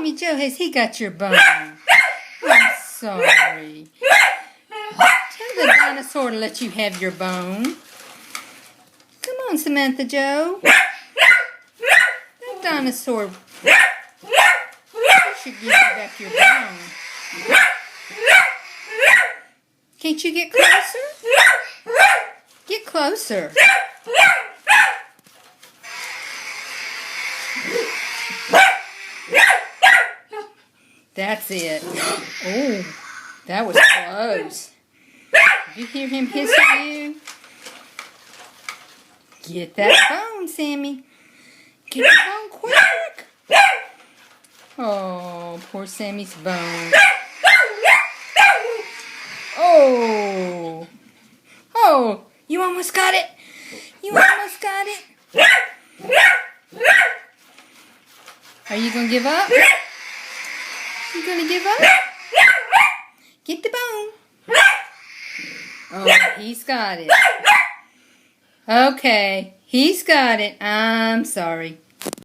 Sammy Joe, has he got your bone? I'm sorry. Tell the dinosaur to let you have your bone. Come on, Samantha Joe. That dinosaur should give you back your bone. Can't you get closer? Get closer. That's it. Oh, that was close. Did you hear him hiss at you? Get that bone, Sammy. Get the bone quick. Oh, poor Sammy's bone. Oh. Oh, you almost got it. You almost got it. Are you going to give up? You going to give up? Get the bone. Oh, he's got it. Okay, he's got it. I'm sorry.